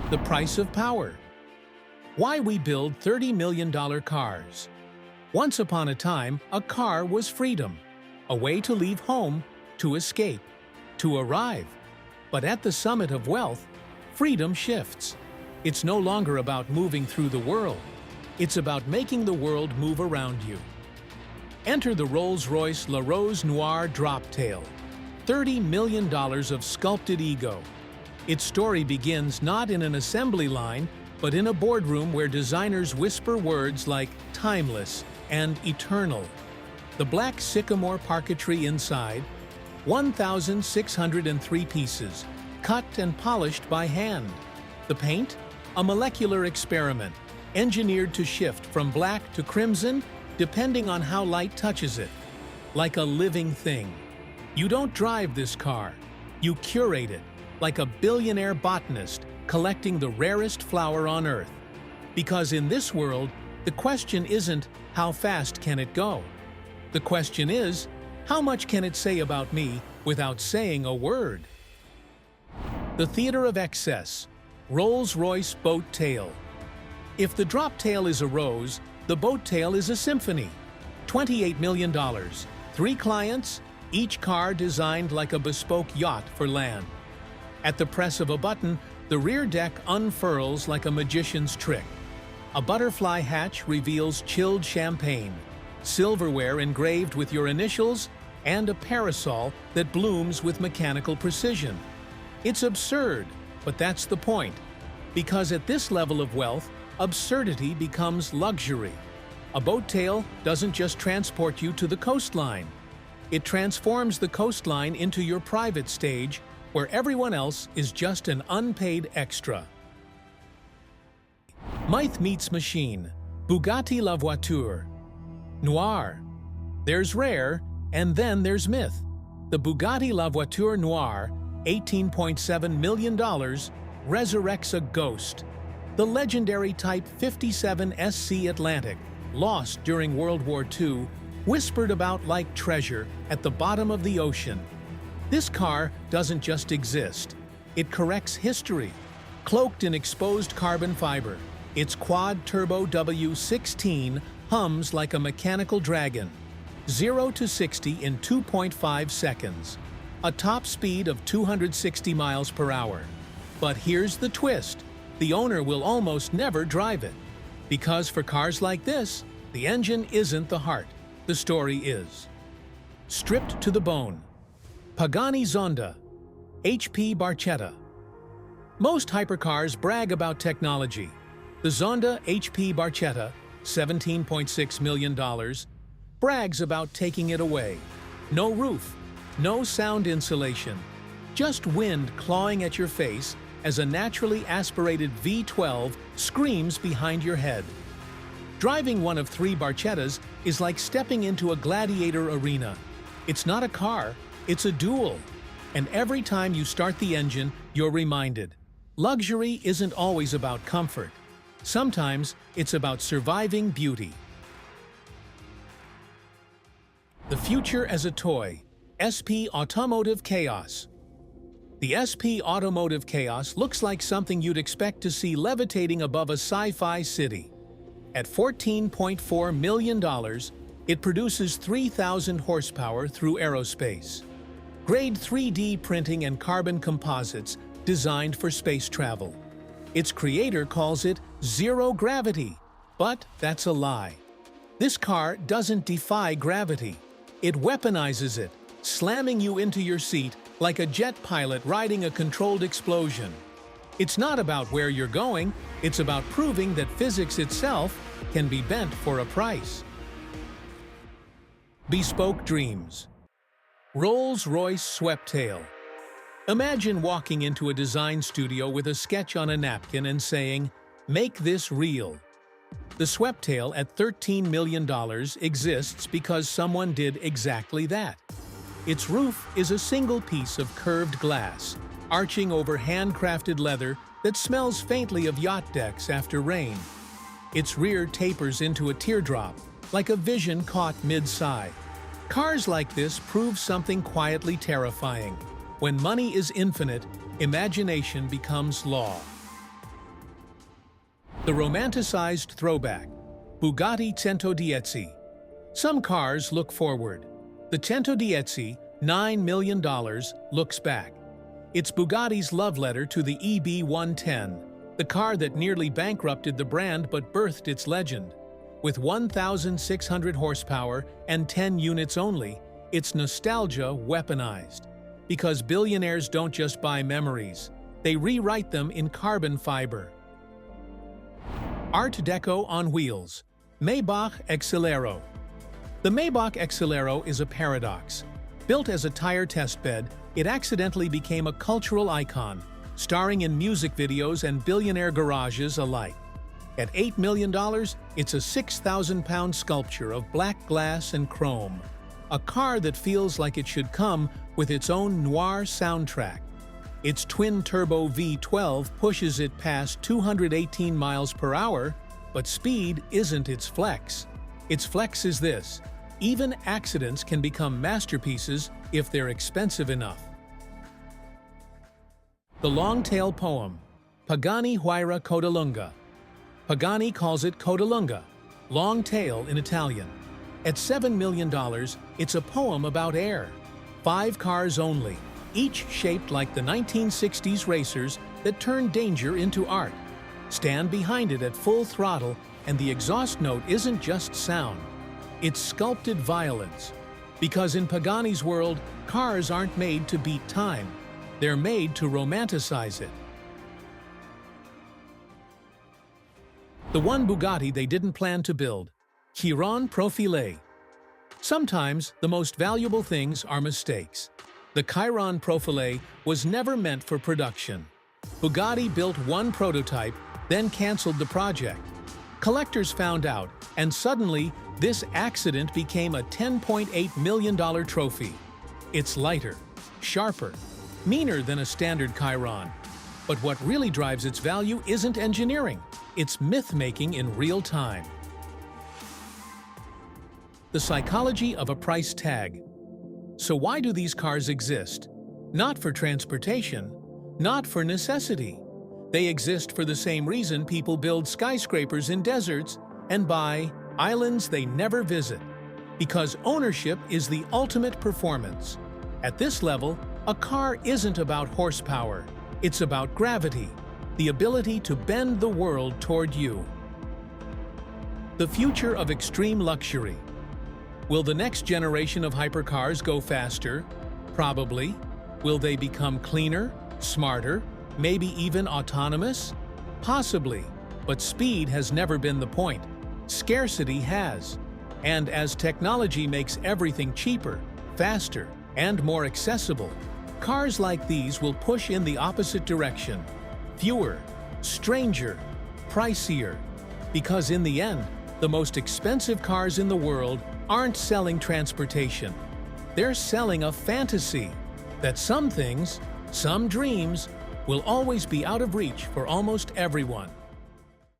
The price of power. Why we build $30 million cars. Once upon a time, a car was freedom, a way to leave home, to escape, to arrive. But at the summit of wealth, freedom shifts. It's no longer about moving through the world. It's about making the world move around you. Enter the Rolls-Royce La Voiture Noire Droptail. $30 million of sculpted ego. Its story begins not in an assembly line, but in a boardroom where designers whisper words like timeless and eternal. The black sycamore parquetry inside, 1,603 pieces, cut and polished by hand. The paint? A molecular experiment, engineered to shift from black to crimson depending on how light touches it. Like a living thing. You don't drive this car. You curate it, like a billionaire botanist collecting the rarest flower on Earth. Because in this world, the question isn't, how fast can it go? The question is, how much can it say about me without saying a word? The theater of excess. Rolls-Royce Boat Tail. If the Droptail is a rose, the Boat Tail is a symphony. $28 million, 3 clients, each car designed like a bespoke yacht for land. At the press of a button, the rear deck unfurls like a magician's trick. A butterfly hatch reveals chilled champagne, silverware engraved with your initials, and a parasol that blooms with mechanical precision. It's absurd, but that's the point. Because at this level of wealth, absurdity becomes luxury. A boat tail doesn't just transport you to the coastline. It transforms the coastline into your private stage, where everyone else is just an unpaid extra. Myth meets machine. Bugatti La Voiture Noire. There's rare, and then there's myth. The Bugatti La Voiture Noire, $18.7 million, resurrects a ghost. The legendary Type 57 SC Atlantic, lost during World War II, whispered about like treasure at the bottom of the ocean. This car doesn't just exist. It corrects history. Cloaked in exposed carbon fiber, its quad-turbo W16 hums like a mechanical dragon. 0 to 60 in 2.5 seconds. A top speed of 260 miles per hour. But here's the twist. The owner will almost never drive it. Because for cars like this, the engine isn't the heart. The story is. Stripped to the bone. Pagani Zonda HP Barchetta. Most hypercars brag about technology. The Zonda HP Barchetta, $17.6 million, brags about taking it away. No roof, no sound insulation, just wind clawing at your face as a naturally aspirated V12 screams behind your head. Driving one of 3 Barchettas is like stepping into a gladiator arena. It's not a car, it's a duel. And every time you start the engine, you're reminded. Luxury isn't always about comfort. Sometimes it's about surviving beauty. The future as a toy. SP Automotive Chaos. The SP Automotive Chaos looks like something you'd expect to see levitating above a sci-fi city. At $14.4 million, it produces 3,000 horsepower through aerospace. Grade 3D printing and carbon composites designed for space travel. Its creator calls it zero gravity, but that's a lie. This car doesn't defy gravity. It weaponizes it, slamming you into your seat like a jet pilot riding a controlled explosion. It's not about where you're going, it's about proving that physics itself can be bent for a price. Bespoke dreams. Rolls-Royce Sweptail. Imagine walking into a design studio with a sketch on a napkin and saying, "Make this real." The Sweptail at $13 million exists because someone did exactly that. Its roof is a single piece of curved glass, arching over handcrafted leather that smells faintly of yacht decks after rain. Its rear tapers into a teardrop, like a vision caught mid-sigh. Cars like this prove something quietly terrifying. When money is infinite, imagination becomes law. The romanticized throwback, Bugatti Centodieci. Some cars look forward. The Centodieci, $9 million, looks back. It's Bugatti's love letter to the EB110, the car that nearly bankrupted the brand but birthed its legend. With 1,600 horsepower and 10 units only, it's nostalgia weaponized. Because billionaires don't just buy memories, they rewrite them in carbon fiber. Art Deco on wheels, Maybach Exelero. The Maybach Exelero is a paradox. Built as a tire testbed, it accidentally became a cultural icon, starring in music videos and billionaire garages alike. At $8 million, it's a 6,000-pound sculpture of black glass and chrome. A car that feels like it should come with its own noir soundtrack. Its twin-turbo V12 pushes it past 218 miles per hour, but speed isn't its flex. Its flex is this: even accidents can become masterpieces if they're expensive enough. The long-tail poem, Pagani Huayra Codalunga. Pagani calls it Codalunga, long tail in Italian. At $7 million, it's a poem about air. 5 cars only, each shaped like the 1960s racers that turned danger into art. Stand behind it at full throttle, and the exhaust note isn't just sound. It's sculpted violence. Because in Pagani's world, cars aren't made to beat time. They're made to romanticize it. The one Bugatti they didn't plan to build, Chiron Profilée. Sometimes the most valuable things are mistakes. The Chiron Profilée was never meant for production. Bugatti built one prototype, then canceled the project. Collectors found out, and suddenly this accident became a $10.8 million trophy. It's lighter, sharper, meaner than a standard Chiron. But what really drives its value isn't engineering, it's myth-making in real time. The psychology of a price tag. So why do these cars exist? Not for transportation, not for necessity. They exist for the same reason people build skyscrapers in deserts and buy islands they never visit. Because ownership is the ultimate performance. At this level, a car isn't about horsepower. It's about gravity, the ability to bend the world toward you. The future of extreme luxury. Will the next generation of hypercars go faster? Probably. Will they become cleaner, smarter, maybe even autonomous? Possibly. But speed has never been the point. Scarcity has. And as technology makes everything cheaper, faster, and more accessible, cars like these will push in the opposite direction. Fewer, stranger, pricier. Because in the end, the most expensive cars in the world aren't selling transportation. They're selling a fantasy that some things, some dreams, will always be out of reach for almost everyone.